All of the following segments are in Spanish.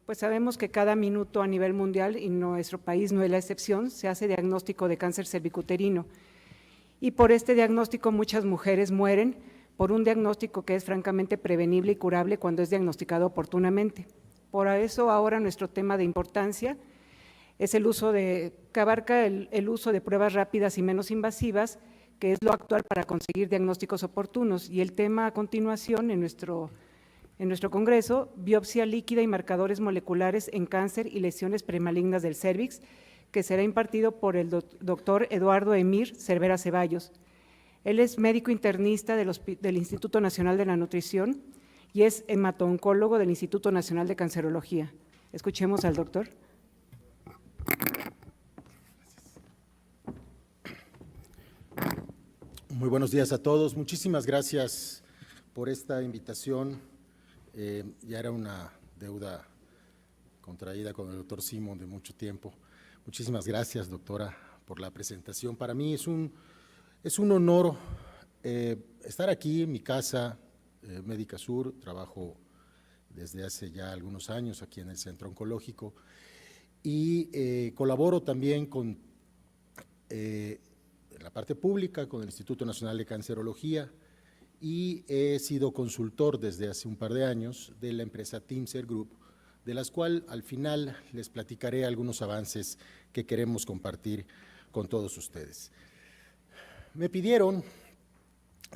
Pues sabemos que cada minuto a nivel mundial, y nuestro país no es la excepción, se hace diagnóstico de cáncer cervicuterino. Y por este diagnóstico muchas mujeres mueren por un diagnóstico que es francamente prevenible y curable cuando es diagnosticado oportunamente. Por eso ahora nuestro tema de importancia es el uso que abarca el uso de pruebas rápidas y menos invasivas, que es lo actual para conseguir diagnósticos oportunos. Y el tema a continuación en nuestro congreso, biopsia líquida y marcadores moleculares en cáncer y lesiones premalignas del cérvix, que será impartido por el doctor Eduardo Emir Cervera Ceballos. Él es médico internista del Instituto Nacional de la Nutrición y es hemato-oncólogo del Instituto Nacional de Cancerología. Escuchemos al doctor. Muy buenos días a todos. Muchísimas gracias por esta invitación. Ya era una deuda contraída con el doctor Simón de mucho tiempo. Muchísimas gracias, doctora, por la presentación. Para mí es un honor estar aquí en mi casa, Médica Sur. Trabajo desde hace ya algunos años aquí en el Centro Oncológico y colaboro también con la parte pública, con el Instituto Nacional de Cancerología, y he sido consultor desde hace un par de años de la empresa Timser Group, de las cuales al final les platicaré algunos avances que queremos compartir con todos ustedes. Me pidieron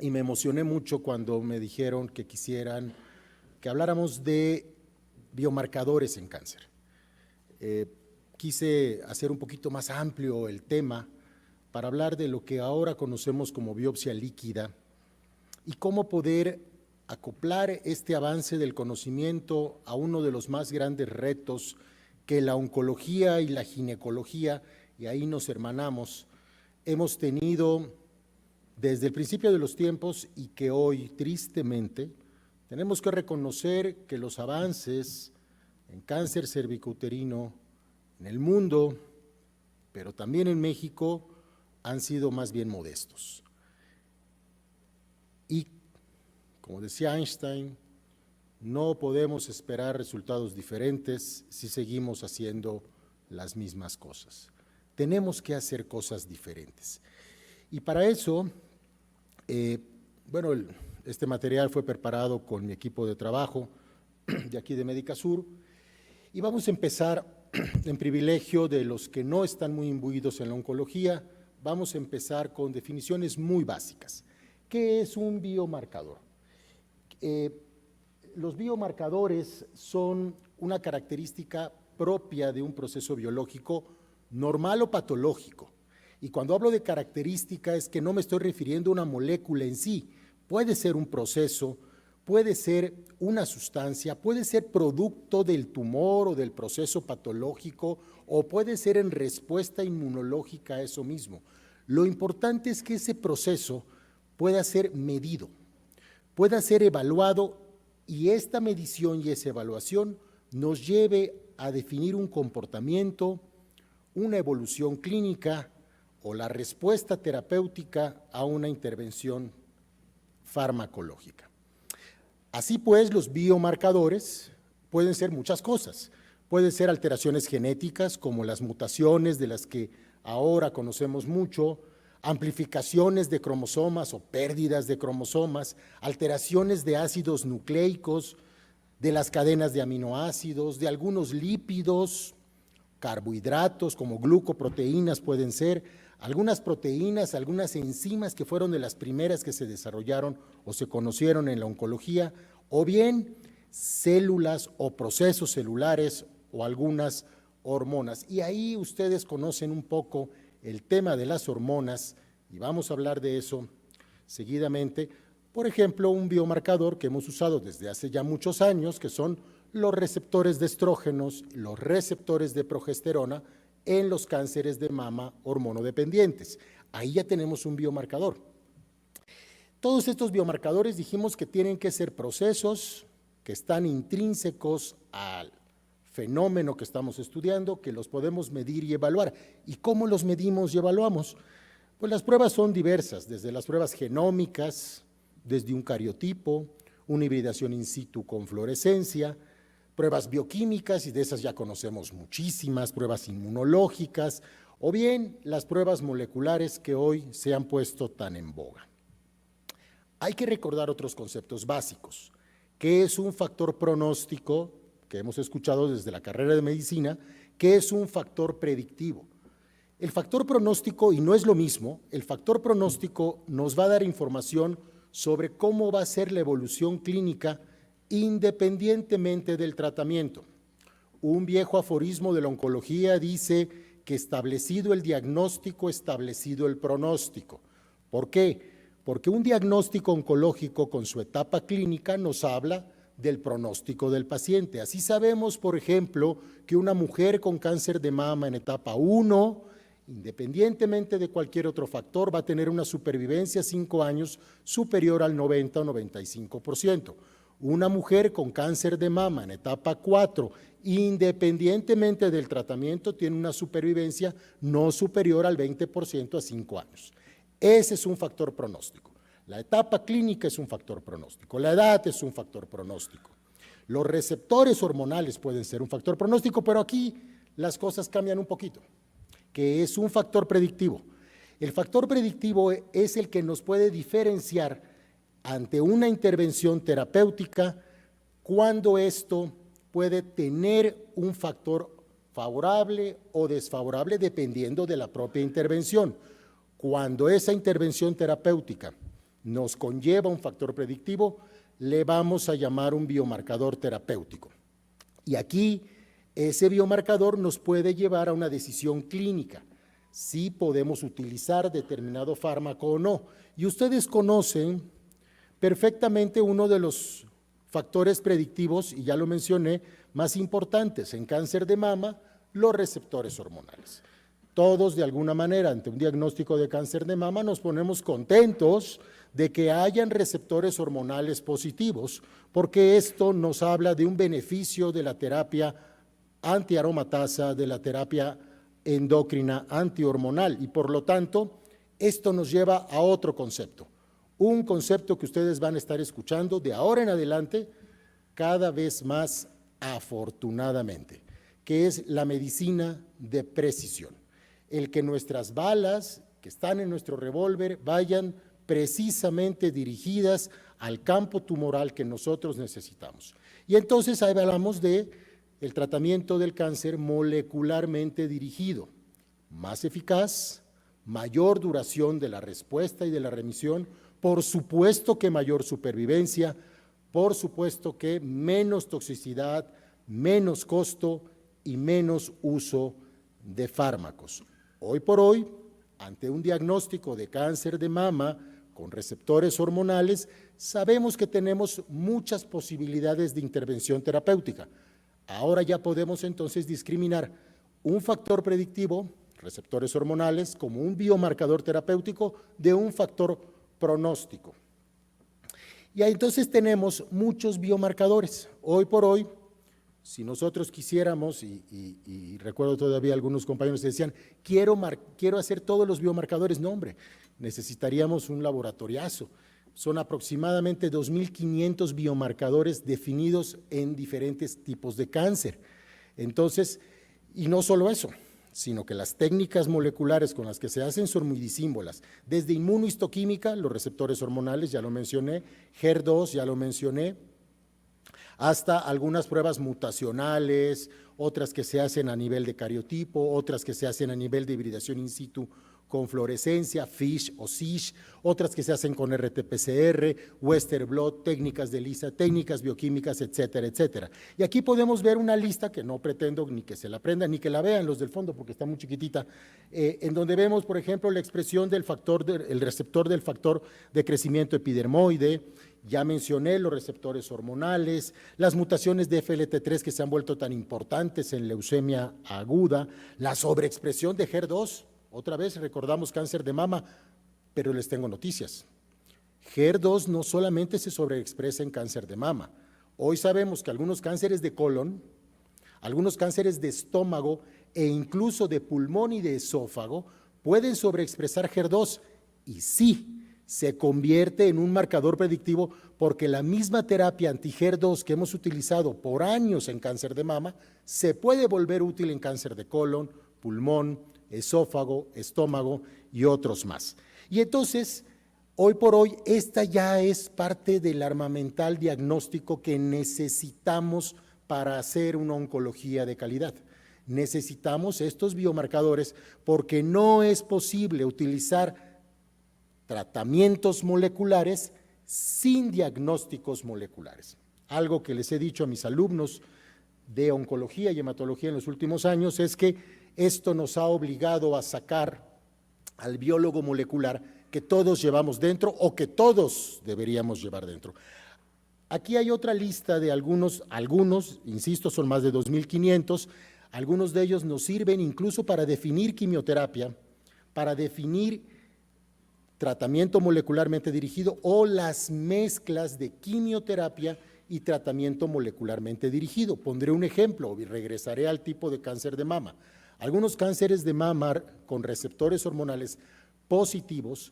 y me emocioné mucho cuando me dijeron que quisieran que habláramos de biomarcadores en cáncer. Quise hacer un poquito más amplio el tema para hablar de lo que ahora conocemos como biopsia líquida y cómo poder acoplar este avance del conocimiento a uno de los más grandes retos que la oncología y la ginecología, y ahí nos hermanamos, hemos tenido desde el principio de los tiempos y que hoy, tristemente, tenemos que reconocer que los avances en cáncer cervicouterino en el mundo, pero también en México, han sido más bien modestos. Y, como decía Einstein, no podemos esperar resultados diferentes si seguimos haciendo las mismas cosas. Tenemos que hacer cosas diferentes. Y para eso, este material fue preparado con mi equipo de trabajo de aquí de Médica Sur, y vamos a empezar en privilegio de los que no están muy imbuidos en la oncología. Vamos a empezar con definiciones muy básicas. ¿Qué es un biomarcador? Los biomarcadores son una característica propia de un proceso biológico normal o patológico. Y cuando hablo de característica es que no me estoy refiriendo a una molécula en sí. Puede ser un proceso, puede ser una sustancia, puede ser producto del tumor o del proceso patológico, o puede ser en respuesta inmunológica a eso mismo. Lo importante es que ese proceso pueda ser medido, pueda ser evaluado, y esta medición y esa evaluación nos lleve a definir un comportamiento, una evolución clínica o la respuesta terapéutica a una intervención farmacológica. Así pues, los biomarcadores pueden ser muchas cosas. Pueden ser alteraciones genéticas, como las mutaciones de las que ahora conocemos mucho, amplificaciones de cromosomas o pérdidas de cromosomas, alteraciones de ácidos nucleicos, de las cadenas de aminoácidos, de algunos lípidos, carbohidratos como glucoproteínas pueden ser, algunas proteínas, algunas enzimas que fueron de las primeras que se desarrollaron o se conocieron en la oncología, o bien células o procesos celulares o algunas hormonas. Y ahí ustedes conocen un poco el tema de las hormonas y vamos a hablar de eso seguidamente. Por ejemplo, un biomarcador que hemos usado desde hace ya muchos años, que son los receptores de estrógenos, los receptores de progesterona en los cánceres de mama hormonodependientes. Ahí ya tenemos un biomarcador. Todos estos biomarcadores dijimos que tienen que ser procesos que están intrínsecos al fenómeno que estamos estudiando, que los podemos medir y evaluar. ¿Y cómo los medimos y evaluamos? Pues las pruebas son diversas, desde las pruebas genómicas, desde un cariotipo, una hibridación in situ con fluorescencia, pruebas bioquímicas, y de esas ya conocemos muchísimas, pruebas inmunológicas, o bien las pruebas moleculares que hoy se han puesto tan en boga. Hay que recordar otros conceptos básicos. ¿Qué es un factor pronóstico? Que hemos escuchado desde la carrera de medicina. ¿Qué es un factor predictivo? El factor pronóstico, y no es lo mismo, el factor pronóstico nos va a dar información sobre cómo va a ser la evolución clínica independientemente del tratamiento. Un viejo aforismo de la oncología dice que establecido el diagnóstico, establecido el pronóstico. ¿Por qué? Porque un diagnóstico oncológico con su etapa clínica nos habla del pronóstico del paciente. Así sabemos, por ejemplo, que una mujer con cáncer de mama en etapa 1, independientemente de cualquier otro factor, va a tener una supervivencia a 5 años superior al 90 o 95%. Una mujer con cáncer de mama en etapa 4, independientemente del tratamiento, tiene una supervivencia no superior al 20% a 5 años. Ese es un factor pronóstico. La etapa clínica es un factor pronóstico, la edad es un factor pronóstico. Los receptores hormonales pueden ser un factor pronóstico, pero aquí las cosas cambian un poquito, que es un factor predictivo. El factor predictivo es el que nos puede diferenciar ante una intervención terapéutica cuando esto puede tener un factor favorable o desfavorable dependiendo de la propia intervención. Cuando esa intervención terapéutica nos conlleva un factor predictivo, le vamos a llamar un biomarcador terapéutico. Y aquí ese biomarcador nos puede llevar a una decisión clínica, si podemos utilizar determinado fármaco o no. Y ustedes conocen perfectamente uno de los factores predictivos, y ya lo mencioné, más importantes en cáncer de mama, los receptores hormonales. Todos, de alguna manera, ante un diagnóstico de cáncer de mama, nos ponemos contentos de que hayan receptores hormonales positivos, porque esto nos habla de un beneficio de la terapia antiaromatasa, de la terapia endocrina antihormonal, y por lo tanto, esto nos lleva a otro concepto, un concepto que ustedes van a estar escuchando de ahora en adelante cada vez más afortunadamente, que es la medicina de precisión. El que nuestras balas que están en nuestro revólver vayan precisamente dirigidas al campo tumoral que nosotros necesitamos. Y entonces ahí hablamos de el tratamiento del cáncer molecularmente dirigido, más eficaz, mayor duración de la respuesta y de la remisión, por supuesto que mayor supervivencia, por supuesto que menos toxicidad, menos costo y menos uso de fármacos. Hoy por hoy, ante un diagnóstico de cáncer de mama con receptores hormonales, sabemos que tenemos muchas posibilidades de intervención terapéutica. Ahora ya podemos entonces discriminar un factor predictivo, receptores hormonales, como un biomarcador terapéutico de un factor pronóstico. Y ahí entonces tenemos muchos biomarcadores. Hoy por hoy, si nosotros quisiéramos, y recuerdo todavía algunos compañeros que decían, quiero hacer todos los biomarcadores, no hombre, necesitaríamos un laboratoriazo. Son aproximadamente 2.500 biomarcadores definidos en diferentes tipos de cáncer. Entonces, y no solo eso, sino que las técnicas moleculares con las que se hacen son muy disímbolas. Desde inmunohistoquímica, los receptores hormonales, ya lo mencioné, HER2, ya lo mencioné, hasta algunas pruebas mutacionales, otras que se hacen a nivel de cariotipo, otras que se hacen a nivel de hibridación in situ con fluorescencia, FISH o SISH, otras que se hacen con RT-PCR, Western blot, técnicas de ELISA, técnicas bioquímicas, etcétera, etcétera. Y aquí podemos ver una lista que no pretendo ni que se la aprendan ni que la vean los del fondo porque está muy chiquitita, en donde vemos, por ejemplo, la expresión del factor, el receptor del factor de crecimiento epidermoide. Ya mencioné los receptores hormonales, las mutaciones de FLT3 que se han vuelto tan importantes en leucemia aguda, la sobreexpresión de HER2. Otra vez recordamos cáncer de mama, pero les tengo noticias. HER2 no solamente se sobreexpresa en cáncer de mama. Hoy sabemos que algunos cánceres de colon, algunos cánceres de estómago e incluso de pulmón y de esófago pueden sobreexpresar HER2. Y sí, se convierte en un marcador predictivo porque la misma terapia anti-HER2 que hemos utilizado por años en cáncer de mama se puede volver útil en cáncer de colon, pulmón, esófago, estómago y otros más. Y entonces, hoy por hoy, esta ya es parte del armamental diagnóstico que necesitamos para hacer una oncología de calidad. Necesitamos estos biomarcadores porque no es posible utilizar tratamientos moleculares sin diagnósticos moleculares. Algo que les he dicho a mis alumnos de oncología y hematología en los últimos años es que esto nos ha obligado a sacar al biólogo molecular que todos llevamos dentro o que todos deberíamos llevar dentro. Aquí hay otra lista de algunos, insisto, son más de 2.500, algunos de ellos nos sirven incluso para definir quimioterapia, para definir tratamiento molecularmente dirigido o las mezclas de quimioterapia y tratamiento molecularmente dirigido. Pondré un ejemplo y regresaré al tipo de cáncer de mama. Algunos cánceres de mama con receptores hormonales positivos,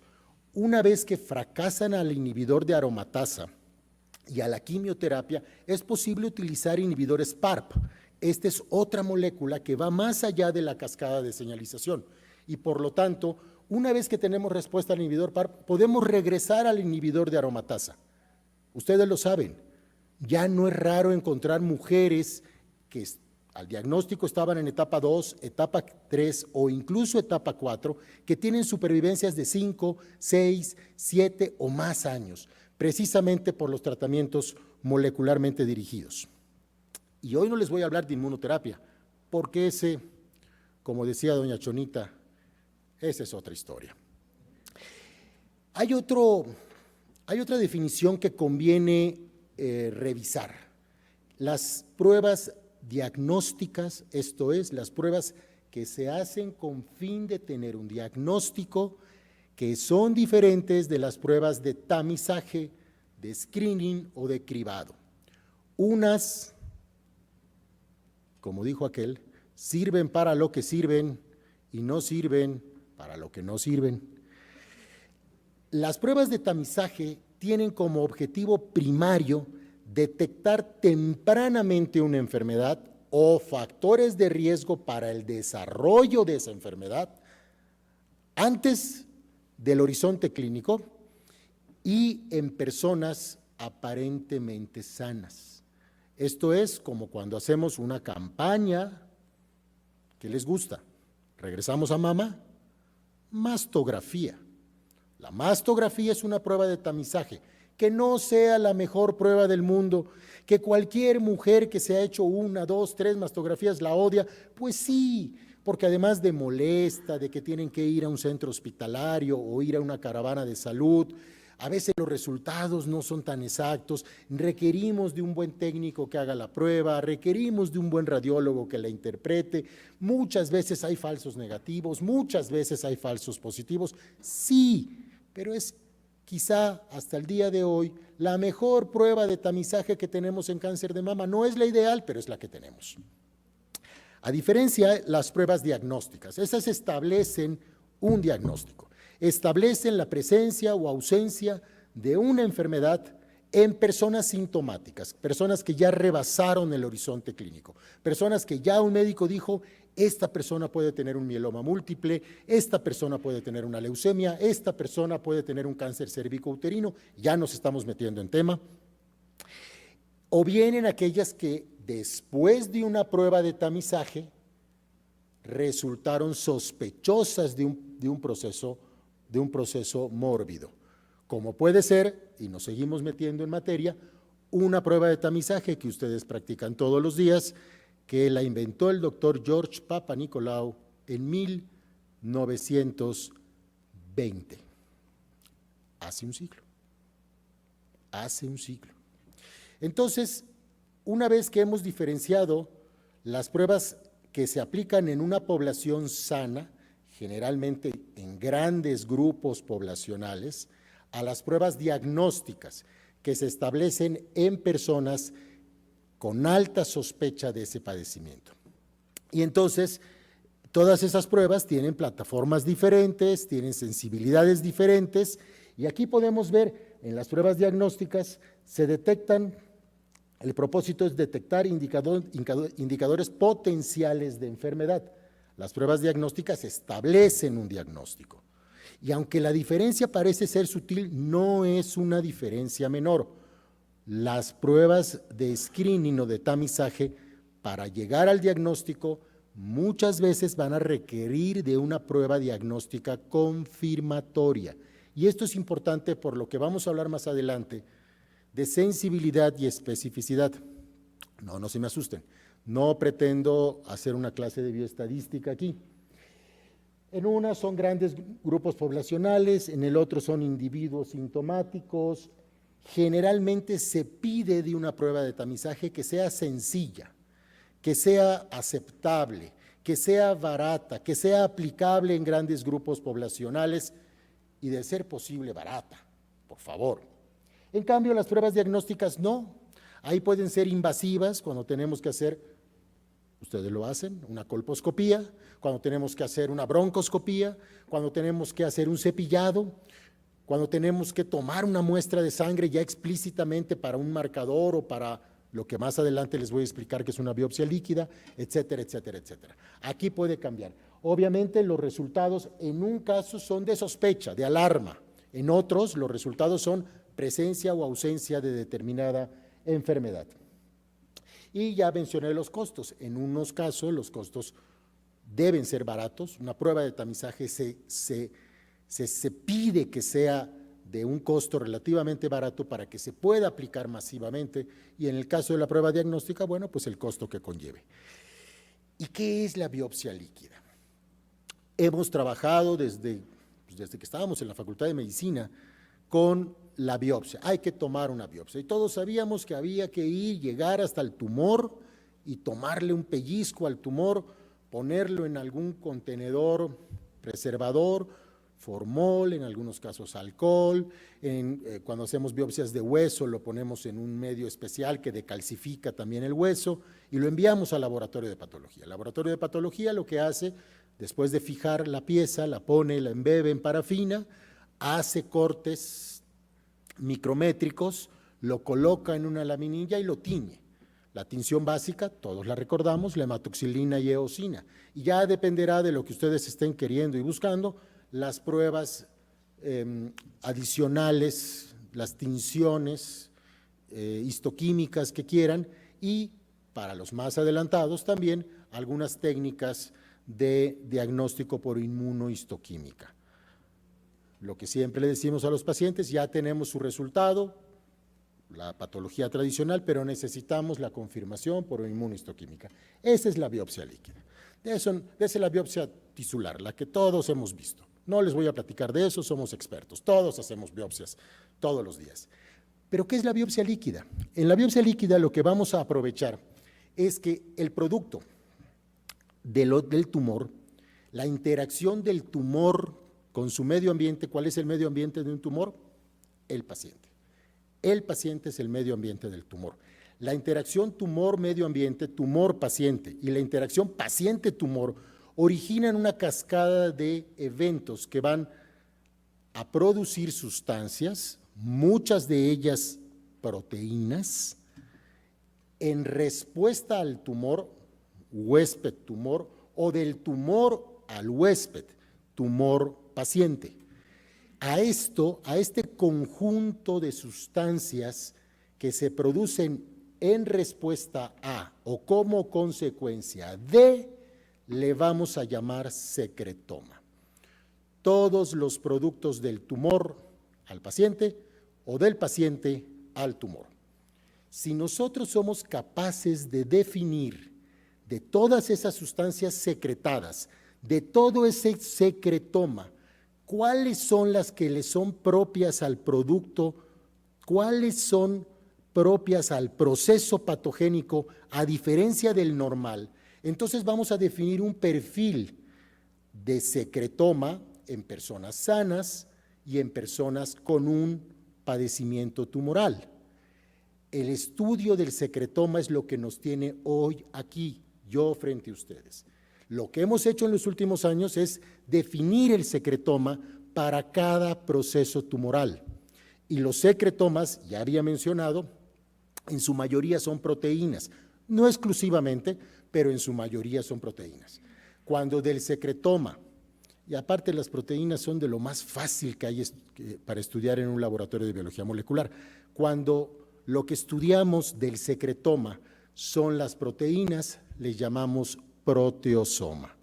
una vez que fracasan al inhibidor de aromatasa y a la quimioterapia, es posible utilizar inhibidores PARP. Esta es otra molécula que va más allá de la cascada de señalización y por lo tanto, una vez que tenemos respuesta al inhibidor PARP, podemos regresar al inhibidor de aromatasa. Ustedes lo saben, ya no es raro encontrar mujeres que al diagnóstico estaban en etapa 2, etapa 3 o incluso etapa 4, que tienen supervivencias de 5, 6, 7 o más años, precisamente por los tratamientos molecularmente dirigidos. Y hoy no les voy a hablar de inmunoterapia, porque ese, como decía doña Chonita, esa es otra historia. Hay otra definición que conviene revisar. Las pruebas diagnósticas, esto es, las pruebas que se hacen con fin de tener un diagnóstico, que son diferentes de las pruebas de tamizaje, de screening o de cribado. Unas, como dijo aquel, sirven para lo que sirven y no sirven para lo que no sirven. Las pruebas de tamizaje tienen como objetivo primario detectar tempranamente una enfermedad o factores de riesgo para el desarrollo de esa enfermedad antes del horizonte clínico y en personas aparentemente sanas. Esto es como cuando hacemos una campaña que les gusta. Regresamos a mama, mastografía. La mastografía es una prueba de tamizaje, que no sea la mejor prueba del mundo, que cualquier mujer que se ha hecho 1, 2, 3 mastografías la odia, pues sí, porque además de molesta, de que tienen que ir a un centro hospitalario o ir a una caravana de salud, a veces los resultados no son tan exactos, requerimos de un buen técnico que haga la prueba, requerimos de un buen radiólogo que la interprete, muchas veces hay falsos negativos, muchas veces hay falsos positivos, sí, pero es quizá hasta el día de hoy la mejor prueba de tamizaje que tenemos en cáncer de mama. No es la ideal, pero es la que tenemos. A diferencia, las pruebas diagnósticas, esas establecen un diagnóstico. Establecen la presencia o ausencia de una enfermedad en personas sintomáticas, personas que ya rebasaron el horizonte clínico, personas que ya un médico dijo, esta persona puede tener un mieloma múltiple, esta persona puede tener una leucemia, esta persona puede tener un cáncer cervicouterino, ya nos estamos metiendo en tema. O bien en aquellas que después de una prueba de tamizaje resultaron sospechosas de un proceso mórbido, como puede ser, y nos seguimos metiendo en materia, una prueba de tamizaje que ustedes practican todos los días, que la inventó el doctor George Papanicolaou en 1920, hace un siglo. Entonces, una vez que hemos diferenciado las pruebas que se aplican en una población sana, generalmente en grandes grupos poblacionales, a las pruebas diagnósticas que se establecen en personas con alta sospecha de ese padecimiento. Y entonces, todas esas pruebas tienen plataformas diferentes, tienen sensibilidades diferentes Y aquí podemos ver en las pruebas diagnósticas se detectan, el propósito es detectar indicadores potenciales de enfermedad. Las pruebas diagnósticas establecen un diagnóstico. Y aunque la diferencia parece ser sutil, no es una diferencia menor. Las pruebas de screening o de tamizaje para llegar al diagnóstico muchas veces van a requerir de una prueba diagnóstica confirmatoria. Y esto es importante por lo que vamos a hablar más adelante de sensibilidad y especificidad. No se me asusten, no pretendo hacer una clase de bioestadística aquí. En una son grandes grupos poblacionales, en el otro son individuos sintomáticos. Generalmente se pide de una prueba de tamizaje que sea sencilla, que sea aceptable, que sea barata, que sea aplicable en grandes grupos poblacionales y de ser posible barata, por favor. En cambio, las pruebas diagnósticas no. Ahí pueden ser invasivas cuando tenemos que hacer, ustedes lo hacen, una colposcopía, cuando tenemos que hacer una broncoscopía, cuando tenemos que hacer un cepillado, cuando tenemos que tomar una muestra de sangre ya explícitamente para un marcador o para lo que más adelante les voy a explicar que es una biopsia líquida, etcétera, etcétera, etcétera. Aquí puede cambiar. Obviamente los resultados en un caso son de sospecha, de alarma. En otros los resultados son presencia o ausencia de determinada enfermedad. Y ya mencioné los costos. En unos casos los costos deben ser baratos. Una prueba de tamizaje se pide que sea de un costo relativamente barato para que se pueda aplicar masivamente, y en el caso de la prueba diagnóstica, bueno, pues el costo que conlleve. ¿Y qué es la biopsia líquida? Hemos trabajado desde que estábamos en la Facultad de Medicina con la biopsia. Hay que tomar una biopsia y todos sabíamos que había que llegar hasta el tumor y tomarle un pellizco al tumor, ponerlo en algún contenedor preservador, formol, en algunos casos alcohol, cuando hacemos biopsias de hueso lo ponemos en un medio especial que decalcifica también el hueso y lo enviamos al laboratorio de patología. El laboratorio de patología lo que hace, después de fijar la pieza, la pone, la embebe en parafina, hace cortes micrométricos, lo coloca en una laminilla y lo tiñe. La tinción básica, todos la recordamos, la hematoxilina y eosina, y ya dependerá de lo que ustedes estén queriendo y buscando, las pruebas adicionales, las tinciones histoquímicas que quieran, y para los más adelantados también algunas técnicas de diagnóstico por inmunohistoquímica. Lo que siempre le decimos a los pacientes, ya tenemos su resultado, la patología tradicional, pero necesitamos la confirmación por inmunohistoquímica. Esa es la biopsia líquida. Esa es la biopsia tisular, la que todos hemos visto. No les voy a platicar de eso, somos expertos, todos hacemos biopsias todos los días. ¿Pero qué es la biopsia líquida? En la biopsia líquida lo que vamos a aprovechar es que el producto del tumor, la interacción del tumor con su medio ambiente, ¿cuál es el medio ambiente de un tumor? El paciente. El paciente es el medio ambiente del tumor. La interacción tumor-medio ambiente, tumor-paciente y la interacción paciente-tumor originan una cascada de eventos que van a producir sustancias, muchas de ellas proteínas, en respuesta al tumor, huésped-tumor, o del tumor al huésped, tumor-paciente. A este conjunto de sustancias que se producen en respuesta a o como consecuencia de, le vamos a llamar secretoma. Todos los productos del tumor al paciente o del paciente al tumor. Si nosotros somos capaces de definir de todas esas sustancias secretadas, de todo ese secretoma, cuáles son las que le son propias al producto, cuáles son propias al proceso patogénico, a diferencia del normal, entonces vamos a definir un perfil de secretoma en personas sanas y en personas con un padecimiento tumoral. El estudio del secretoma es lo que nos tiene hoy aquí, yo frente a ustedes. Lo que hemos hecho en los últimos años es definir el secretoma para cada proceso tumoral. Y los secretomas, ya había mencionado, en su mayoría son proteínas, no exclusivamente, pero en su mayoría son proteínas. Cuando del secretoma, y aparte las proteínas son de lo más fácil que hay para estudiar en un laboratorio de biología molecular, cuando lo que estudiamos del secretoma son las proteínas, les llamamos proteosoma.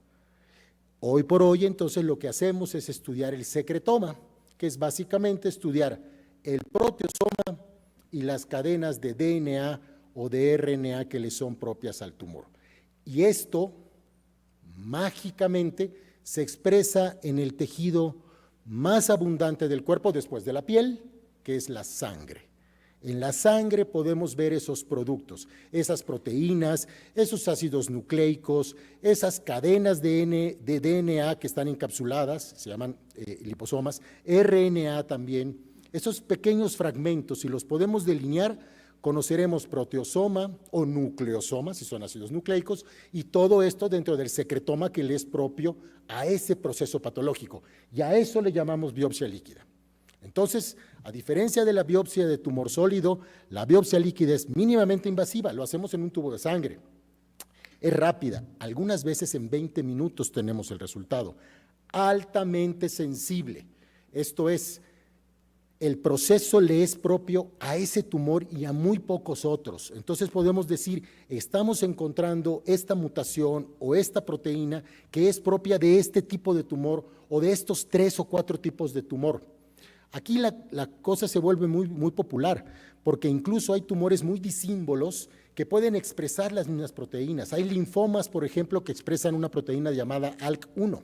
Hoy por hoy, entonces, lo que hacemos es estudiar el secretoma, que es básicamente estudiar el proteosoma y las cadenas de DNA o de RNA que le son propias al tumor. Y esto, mágicamente, se expresa en el tejido más abundante del cuerpo después de la piel, que es la sangre. En la sangre podemos ver esos productos, esas proteínas, esos ácidos nucleicos, esas cadenas de DNA que están encapsuladas, se llaman liposomas, RNA también, esos pequeños fragmentos, si los podemos delinear, conoceremos proteosoma o nucleosoma, si son ácidos nucleicos, y todo esto dentro del secretoma que le es propio a ese proceso patológico, y a eso le llamamos biopsia líquida. Entonces, a diferencia de la biopsia de tumor sólido, la biopsia líquida es mínimamente invasiva, lo hacemos en un tubo de sangre. Es rápida, algunas veces en 20 minutos tenemos el resultado. Altamente sensible, esto es, el proceso le es propio a ese tumor y a muy pocos otros. Entonces podemos decir, estamos encontrando esta mutación o esta proteína que es propia de este tipo de tumor o de estos 3 o 4 tipos de tumor. Aquí la cosa se vuelve muy popular, porque incluso hay tumores muy disímbolos que pueden expresar las mismas proteínas. Hay linfomas, por ejemplo, que expresan una proteína llamada ALK1.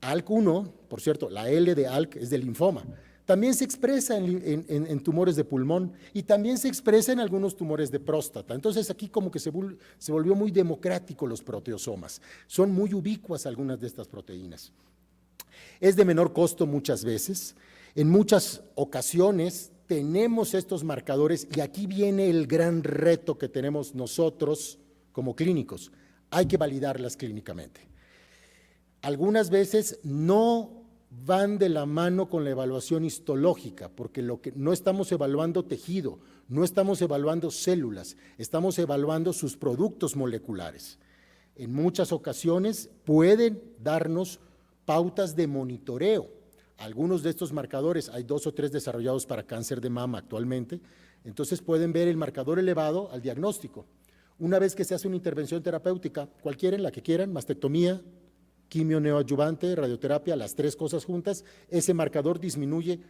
ALK1, por cierto, la L de ALK es de linfoma. También se expresa en tumores de pulmón y también se expresa en algunos tumores de próstata. Entonces aquí como que se volvió muy democrático los proteosomas. Son muy ubicuas algunas de estas proteínas. Es de menor costo muchas veces. En muchas ocasiones tenemos estos marcadores y aquí viene el gran reto que tenemos nosotros como clínicos. Hay que validarlas clínicamente. Algunas veces no van de la mano con la evaluación histológica, porque no estamos evaluando tejido, no estamos evaluando células, estamos evaluando sus productos moleculares. En muchas ocasiones pueden darnos pautas de monitoreo. Algunos de estos marcadores, hay 2 o 3 desarrollados para cáncer de mama actualmente, entonces pueden ver el marcador elevado al diagnóstico. Una vez que se hace una intervención terapéutica, cualquiera, la que quieran, mastectomía, quimio neoadyuvante, radioterapia, las 3 cosas juntas, ese marcador disminuye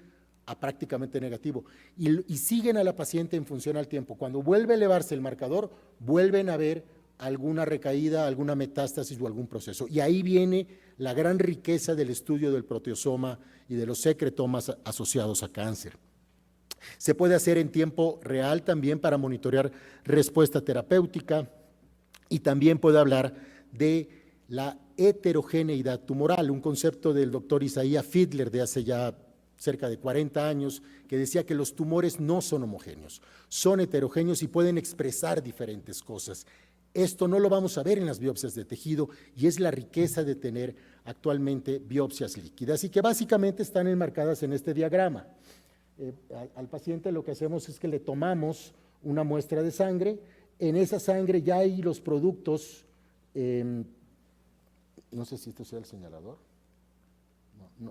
a prácticamente negativo y siguen a la paciente en función al tiempo. Cuando vuelve a elevarse el marcador, vuelven a ver alguna recaída, alguna metástasis o algún proceso. Y ahí viene la gran riqueza del estudio del proteosoma y de los secretomas asociados a cáncer. Se puede hacer en tiempo real también para monitorear respuesta terapéutica y también puede hablar de la heterogeneidad tumoral, un concepto del doctor Isaiah Fiedler de hace ya cerca de 40 años, que decía que los tumores no son homogéneos, son heterogéneos y pueden expresar diferentes cosas. Esto no lo vamos a ver en las biopsias de tejido y es la riqueza de tener actualmente biopsias líquidas y que básicamente están enmarcadas en este diagrama. Al paciente lo que hacemos es que le tomamos una muestra de sangre, en esa sangre ya hay los productos, no sé si esto sea el señalador,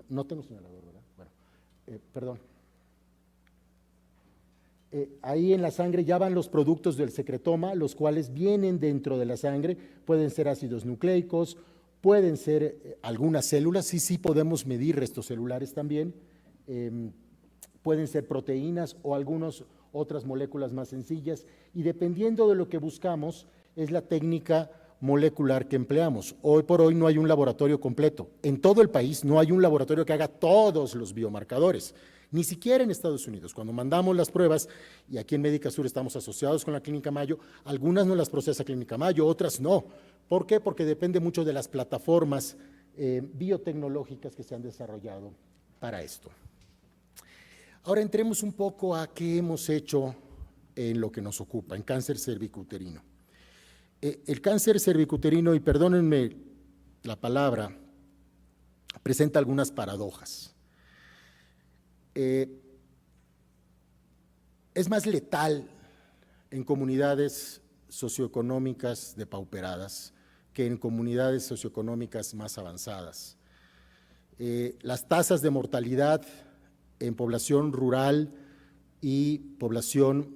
no tengo señalador, ¿verdad? Bueno, perdón. Ahí en la sangre ya van los productos del secretoma, los cuales vienen dentro de la sangre, pueden ser ácidos nucleicos, pueden ser algunas células, sí podemos medir restos celulares también, pueden ser proteínas o algunas otras moléculas más sencillas, y dependiendo de lo que buscamos, es la técnica molecular que empleamos. Hoy por hoy no hay un laboratorio completo. En todo el país no hay un laboratorio que haga todos los biomarcadores, ni siquiera en Estados Unidos. Cuando mandamos las pruebas, y aquí en Médica Sur estamos asociados con la Clínica Mayo, algunas no las procesa Clínica Mayo, otras no. ¿Por qué? Porque depende mucho de las plataformas biotecnológicas que se han desarrollado para esto. Ahora entremos un poco a qué hemos hecho en lo que nos ocupa, en cáncer cervicuterino. El cáncer cervicuterino, y perdónenme la palabra, presenta algunas paradojas. Es más letal en comunidades socioeconómicas depauperadas que en comunidades socioeconómicas más avanzadas. Las tasas de mortalidad en población rural y población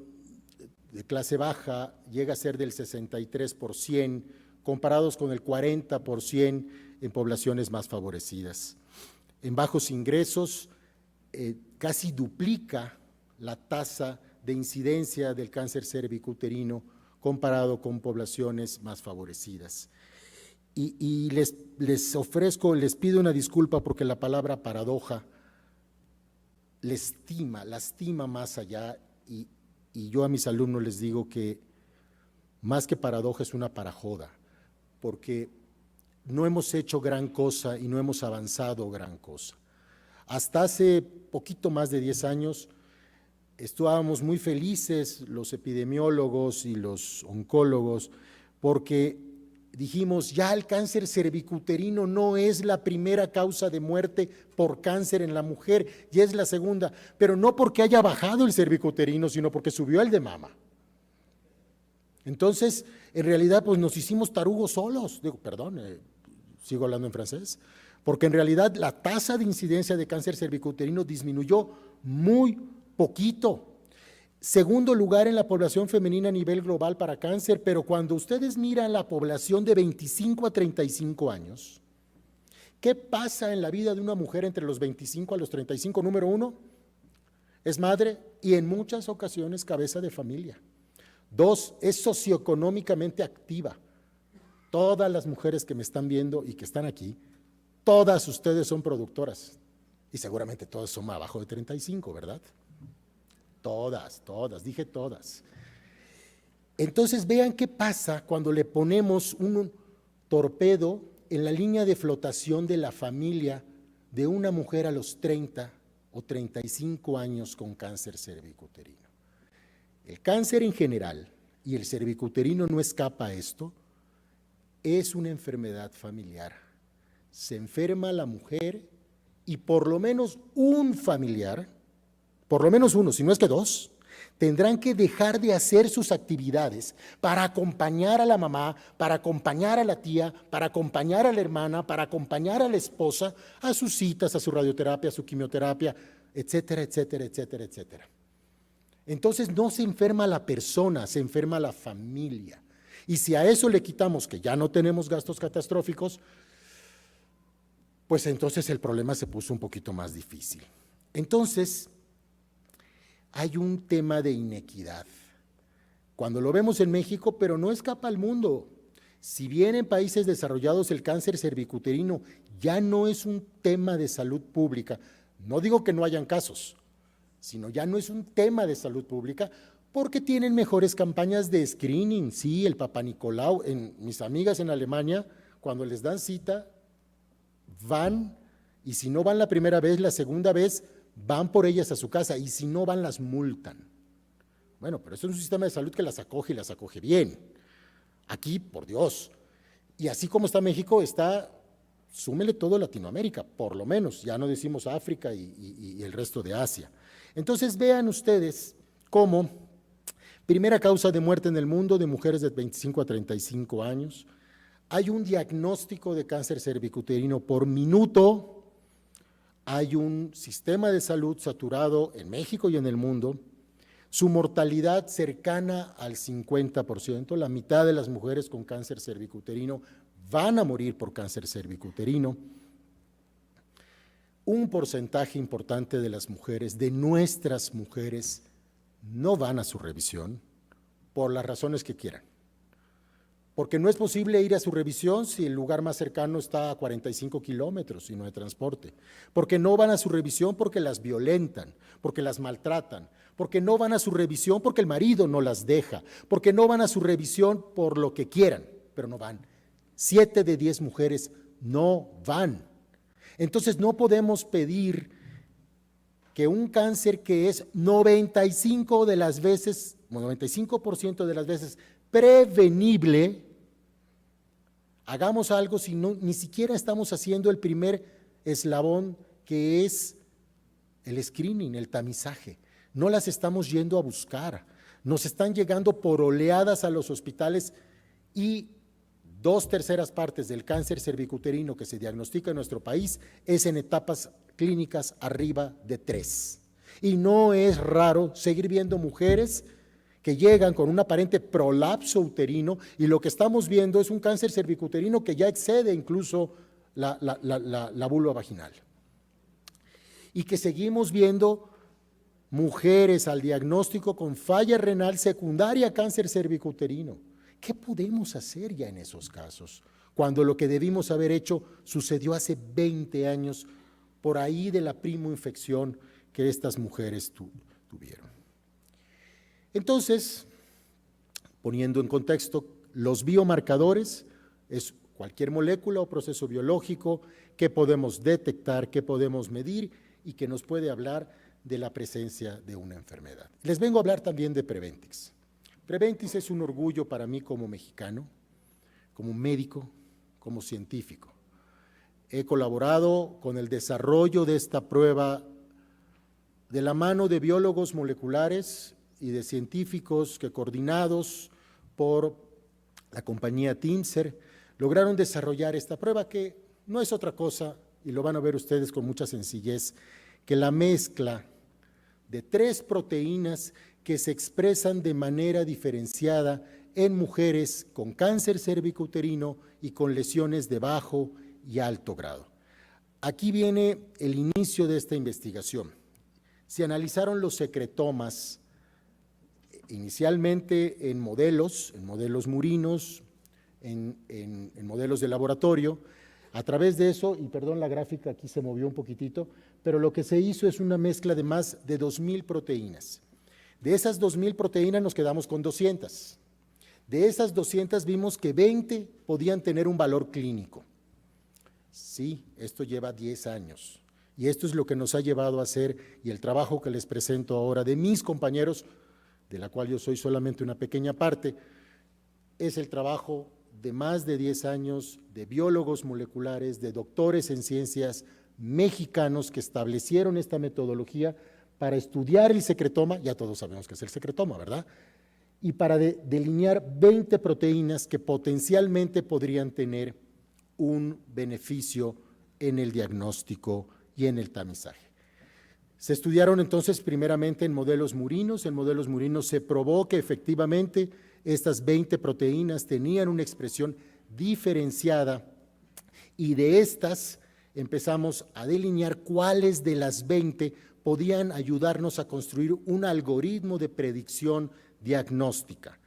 de clase baja llega a ser del 63%, comparados con el 40% en poblaciones más favorecidas. En bajos ingresos, casi duplica la tasa de incidencia del cáncer cervicuterino comparado con poblaciones más favorecidas. Y les ofrezco, les pido una disculpa porque la palabra paradoja lastima más allá, y yo a mis alumnos les digo que más que paradoja es una parajoda, porque no hemos hecho gran cosa y no hemos avanzado gran cosa. Hasta hace poquito más de 10 años estábamos muy felices los epidemiólogos y los oncólogos porque dijimos, ya el cáncer cervicuterino no es la primera causa de muerte por cáncer en la mujer, ya es la segunda, pero no porque haya bajado el cervicuterino, sino porque subió el de mama. Entonces, en realidad, pues nos hicimos tarugos solos, sigo hablando en francés, porque en realidad la tasa de incidencia de cáncer cervicuterino disminuyó muy poquito. Segundo lugar en la población femenina a nivel global para cáncer, pero cuando ustedes miran la población de 25 a 35 años, ¿qué pasa en la vida de una mujer entre los 25 a los 35? Número uno, es madre y en muchas ocasiones cabeza de familia. Dos, es socioeconómicamente activa. Todas las mujeres que me están viendo y que están aquí, todas ustedes son productoras y seguramente todas son abajo de 35, ¿verdad? Todas, dije todas. Entonces vean qué pasa cuando le ponemos un torpedo en la línea de flotación de la familia de una mujer a los 30 o 35 años con cáncer cervicuterino. El cáncer en general, y el cervicuterino no escapa a esto, es una enfermedad familiar. Se enferma la mujer y por lo menos un familiar, por lo menos uno, si no es que dos, tendrán que dejar de hacer sus actividades para acompañar a la mamá, para acompañar a la tía, para acompañar a la hermana, para acompañar a la esposa, a sus citas, a su radioterapia, a su quimioterapia, etcétera, etcétera, etcétera, etcétera. Entonces no se enferma la persona, se enferma la familia. Y si a eso le quitamos que ya no tenemos gastos catastróficos, pues entonces el problema se puso un poquito más difícil. Entonces, hay un tema de inequidad. Cuando lo vemos en México, pero no escapa al mundo. Si bien en países desarrollados el cáncer cervicuterino ya no es un tema de salud pública, no digo que no hayan casos, sino ya no es un tema de salud pública porque tienen mejores campañas de screening. Sí, el Papá Nicolau, mis amigas en Alemania, cuando les dan cita, van, y si no van la primera vez, la segunda vez, van por ellas a su casa, y si no van, las multan. Bueno, pero eso es un sistema de salud que las acoge y las acoge bien. Aquí, por Dios, y así como está México, súmele todo Latinoamérica, por lo menos, ya no decimos África y el resto de Asia. Entonces vean ustedes cómo primera causa de muerte en el mundo de mujeres de 25 a 35 años, hay un diagnóstico de cáncer cervicuterino por minuto, hay un sistema de salud saturado en México y en el mundo, su mortalidad cercana al 50%, la mitad de las mujeres con cáncer cervicuterino van a morir por cáncer cervicuterino. Un porcentaje importante de las mujeres, de nuestras mujeres, no van a su revisión por las razones que quieran. Porque no es posible ir a su revisión si el lugar más cercano está a 45 kilómetros y no hay transporte. Porque no van a su revisión porque las violentan, porque las maltratan, porque no van a su revisión porque el marido no las deja, porque no van a su revisión por lo que quieran, pero no van. 7 de 10 mujeres no van. Entonces no podemos pedir que un cáncer que es 95% de las veces prevenible, hagamos algo si no, ni siquiera estamos haciendo el primer eslabón que es el screening, el tamizaje. No las estamos yendo a buscar, nos están llegando por oleadas a los hospitales y 2/3 partes del cáncer cervicuterino que se diagnostica en nuestro país es en etapas clínicas arriba de 3. Y no es raro seguir viendo mujeres que llegan con un aparente prolapso uterino y lo que estamos viendo es un cáncer cervicuterino que ya excede incluso la vulva vaginal. Y que seguimos viendo mujeres al diagnóstico con falla renal secundaria cáncer cervicuterino. ¿Qué podemos hacer ya en esos casos? Cuando lo que debimos haber hecho sucedió hace 20 años, por ahí de la primoinfección que estas mujeres tuvieron. Entonces, poniendo en contexto, los biomarcadores es cualquier molécula o proceso biológico que podemos detectar, que podemos medir y que nos puede hablar de la presencia de una enfermedad. Les vengo a hablar también de Preventix. Preventix es un orgullo para mí como mexicano, como médico, como científico. He colaborado con el desarrollo de esta prueba de la mano de biólogos moleculares y de científicos que, coordinados por la compañía Timser, lograron desarrollar esta prueba que no es otra cosa, y lo van a ver ustedes con mucha sencillez, que la mezcla de 3 proteínas que se expresan de manera diferenciada en mujeres con cáncer cervicuterino y con lesiones de bajo y alto grado. Aquí viene el inicio de esta investigación. Se analizaron los secretomas inicialmente en modelos murinos, en modelos de laboratorio. A través de eso, y perdón, la gráfica aquí se movió un poquitito, pero lo que se hizo es una mezcla de más de 2,000 proteínas. De esas 2,000 proteínas nos quedamos con 200. De esas 200 vimos que 20 podían tener un valor clínico. Sí, esto lleva 10 años. Y esto es lo que nos ha llevado a hacer, y el trabajo que les presento ahora de mis compañeros, de la cual yo soy solamente una pequeña parte, es el trabajo de más de 10 años de biólogos moleculares, de doctores en ciencias mexicanos que establecieron esta metodología para estudiar el secretoma, ya todos sabemos qué es el secretoma, ¿verdad? Y para delinear 20 proteínas que potencialmente podrían tener un beneficio en el diagnóstico y en el tamizaje. Se estudiaron entonces primeramente en modelos murinos. En modelos murinos se probó que efectivamente estas 20 proteínas tenían una expresión diferenciada y de estas empezamos a delinear cuáles de las 20 podían ayudarnos a construir un algoritmo de predicción diagnóstica.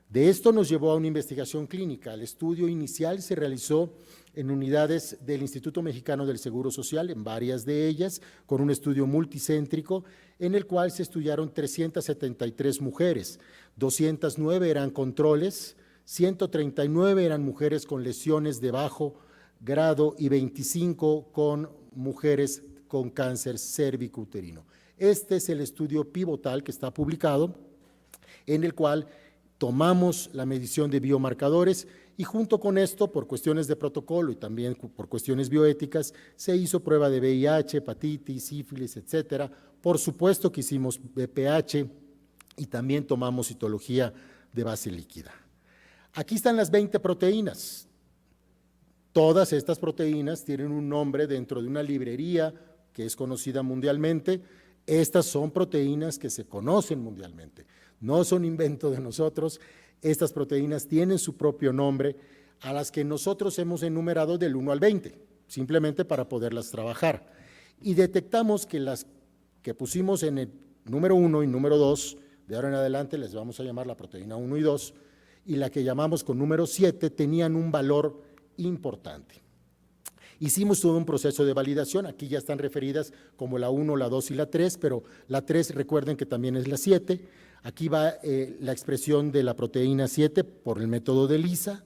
De esto nos llevó a una investigación clínica. El estudio inicial se realizó en unidades del Instituto Mexicano del Seguro Social, en varias de ellas, con un estudio multicéntrico, en el cual se estudiaron 373 mujeres, 209 eran controles, 139 eran mujeres con lesiones de bajo grado y 25 con mujeres con cáncer cervicuterino. Este es el estudio pivotal que está publicado, en el cual tomamos la medición de biomarcadores y junto con esto, por cuestiones de protocolo y también por cuestiones bioéticas, se hizo prueba de VIH, hepatitis, sífilis, etcétera. Por supuesto que hicimos BPH y también tomamos citología de base líquida. Aquí están las 20 proteínas. Todas estas proteínas tienen un nombre dentro de una librería que es conocida mundialmente. Estas son proteínas que se conocen mundialmente, no son invento de nosotros. Estas proteínas tienen su propio nombre, a las que nosotros hemos enumerado del 1 al 20, simplemente para poderlas trabajar. Y detectamos que las que pusimos en el número 1 y número 2, de ahora en adelante les vamos a llamar la proteína 1 y 2, y la que llamamos con número 7 tenían un valor importante. Hicimos todo un proceso de validación, aquí ya están referidas como la 1, la 2 y la 3, pero la 3 recuerden que también es la 7. Aquí va la expresión de la proteína 7 por el método de Lisa,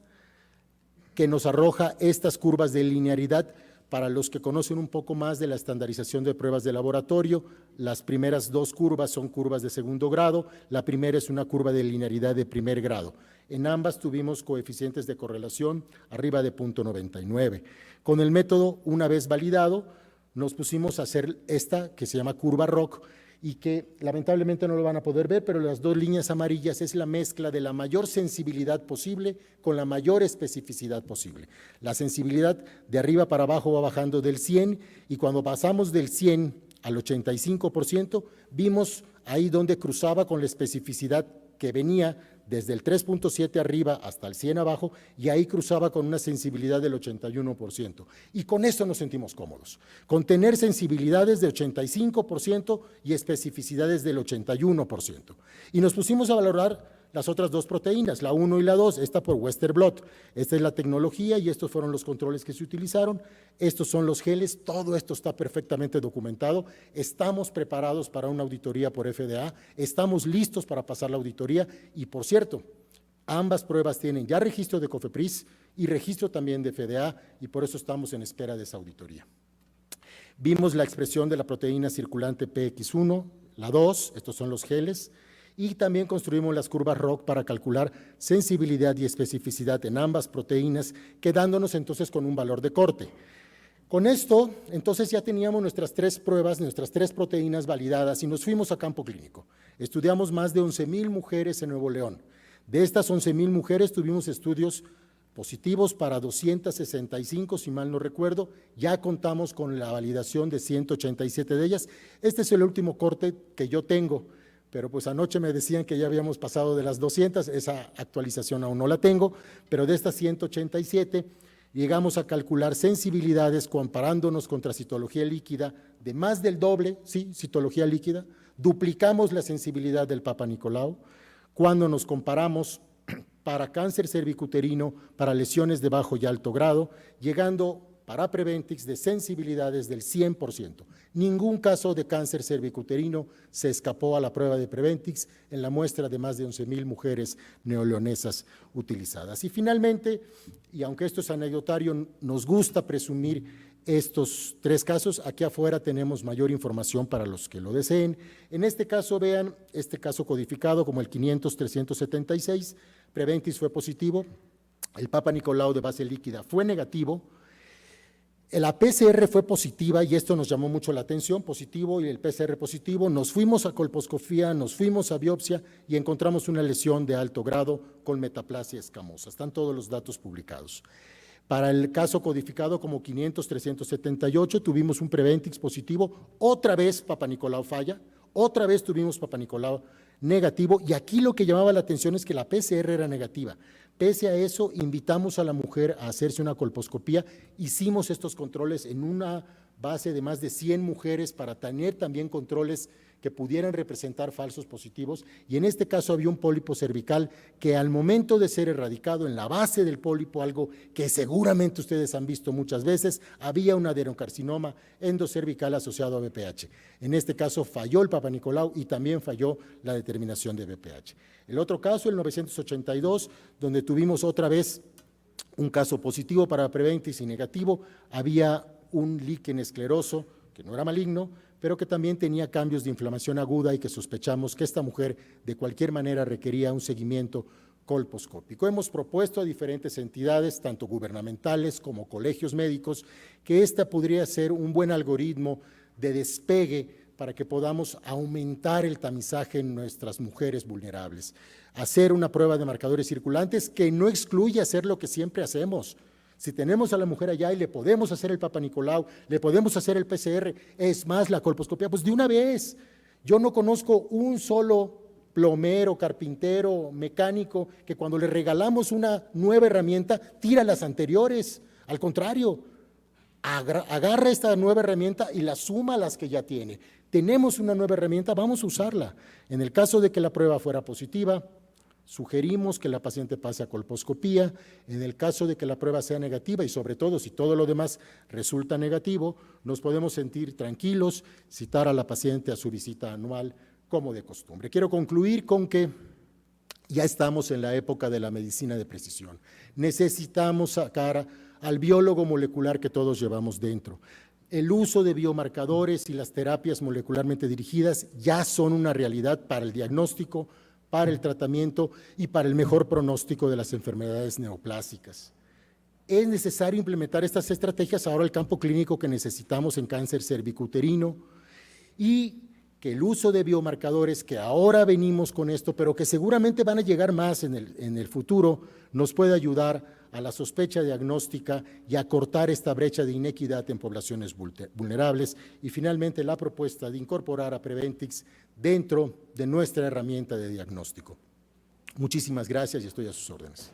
que nos arroja estas curvas de linearidad Para los que conocen un poco más de la estandarización de pruebas de laboratorio, las primeras dos curvas son curvas de segundo grado, la primera es una curva de linearidad de primer grado. En ambas tuvimos coeficientes de correlación arriba de 0.99. Con el método, una vez validado, nos pusimos a hacer esta que se llama curva ROC, y que lamentablemente no lo van a poder ver, pero las dos líneas amarillas es la mezcla de la mayor sensibilidad posible con la mayor especificidad posible. La sensibilidad de arriba para abajo va bajando del 100 y cuando pasamos del 100 al 85%, vimos ahí donde cruzaba con la especificidad que venía desde el 3.7 arriba hasta el 100 abajo, y ahí cruzaba con una sensibilidad del 81%. Y con esto nos sentimos cómodos, con tener sensibilidades de 85% y especificidades del 81%. Y nos pusimos a valorar las otras dos proteínas, la 1 y la 2, esta por Western Blot. Esta es la tecnología y estos fueron los controles que se utilizaron. Estos son los geles, todo esto está perfectamente documentado. Estamos preparados para una auditoría por FDA, estamos listos para pasar la auditoría y, por cierto, ambas pruebas tienen ya registro de COFEPRIS y registro también de FDA y por eso estamos en espera de esa auditoría. Vimos la expresión de la proteína circulante PX1, la 2, estos son los geles, y también construimos las curvas ROC para calcular sensibilidad y especificidad en ambas proteínas, quedándonos entonces con un valor de corte. Con esto, entonces ya teníamos nuestras tres pruebas, nuestras tres proteínas validadas y nos fuimos a campo clínico. Estudiamos más de 11,000 mujeres en Nuevo León. De estas 11,000 mujeres tuvimos estudios positivos para 265, si mal no recuerdo, ya contamos con la validación de 187 de ellas. Este es el último corte que yo tengo, pero pues anoche me decían que ya habíamos pasado de las 200, esa actualización aún no la tengo, pero de estas 187 llegamos a calcular sensibilidades comparándonos contra citología líquida de más del doble, sí, citología líquida, duplicamos la sensibilidad del Papa Nicolau. Cuando nos comparamos para cáncer cervicuterino, para lesiones de bajo y alto grado, llegando para Preventix de sensibilidades del 100%. Ningún caso de cáncer cervicuterino se escapó a la prueba de Preventix en la muestra de más de 11,000 mujeres neoleonesas utilizadas. Y finalmente, y aunque esto es anecdotario, nos gusta presumir estos tres casos. Aquí afuera tenemos mayor información para los que lo deseen. En este caso, vean, este caso codificado como el 500-376, Preventix fue positivo, el Papa Nicolau de base líquida fue negativo, la PCR fue positiva y esto nos llamó mucho la atención, positivo y el PCR positivo, nos fuimos a colposcopía, nos fuimos a biopsia y encontramos una lesión de alto grado con metaplasia escamosa. Están todos los datos publicados. Para el caso codificado como 500-378 tuvimos un Preventix positivo, otra vez Papa Nicolau falla, otra vez tuvimos Papa Nicolau negativo y aquí lo que llamaba la atención es que la PCR era negativa. Pese a eso, invitamos a la mujer a hacerse una colposcopía, hicimos estos controles en una base de más de 100 mujeres para tener también controles que pudieran representar falsos positivos y en este caso había un pólipo cervical que al momento de ser erradicado en la base del pólipo, algo que seguramente ustedes han visto muchas veces, había un adenocarcinoma endocervical asociado a BPH. En este caso falló el Papa Nicolau y también falló la determinación de BPH. El otro caso, el 982, donde tuvimos otra vez un caso positivo para Preventix y negativo, había un líquen escleroso que no era maligno, pero que también tenía cambios de inflamación aguda y que sospechamos que esta mujer de cualquier manera requería un seguimiento colposcópico. Hemos propuesto a diferentes entidades, tanto gubernamentales como colegios médicos, que esta podría ser un buen algoritmo de despegue para que podamos aumentar el tamizaje en nuestras mujeres vulnerables. Hacer una prueba de marcadores circulantes que no excluye hacer lo que siempre hacemos. Si tenemos a la mujer allá y le podemos hacer el Papa Nicolau, le podemos hacer el PCR, es más, la colposcopía, pues de una vez. Yo no conozco un solo plomero, carpintero, mecánico, que cuando le regalamos una nueva herramienta, tira las anteriores. Al contrario, agarra esta nueva herramienta y la suma a las que ya tiene. Tenemos una nueva herramienta, vamos a usarla. En el caso de que la prueba fuera positiva, sugerimos que la paciente pase a colposcopía. En el caso de que la prueba sea negativa y sobre todo si todo lo demás resulta negativo, nos podemos sentir tranquilos, citar a la paciente a su visita anual como de costumbre. Quiero concluir con que ya estamos en la época de la medicina de precisión. Necesitamos sacar al biólogo molecular que todos llevamos dentro. El uso de biomarcadores y las terapias molecularmente dirigidas ya son una realidad para el diagnóstico, para el tratamiento y para el mejor pronóstico de las enfermedades neoplásicas. Es necesario implementar estas estrategias ahora al campo clínico que necesitamos en cáncer cervicuterino y que el uso de biomarcadores, que ahora venimos con esto, pero que seguramente van a llegar más en el futuro, nos puede ayudar a la sospecha diagnóstica y a cortar esta brecha de inequidad en poblaciones vulnerables. Y finalmente la propuesta de incorporar a Preventix dentro de nuestra herramienta de diagnóstico. Muchísimas gracias y estoy a sus órdenes.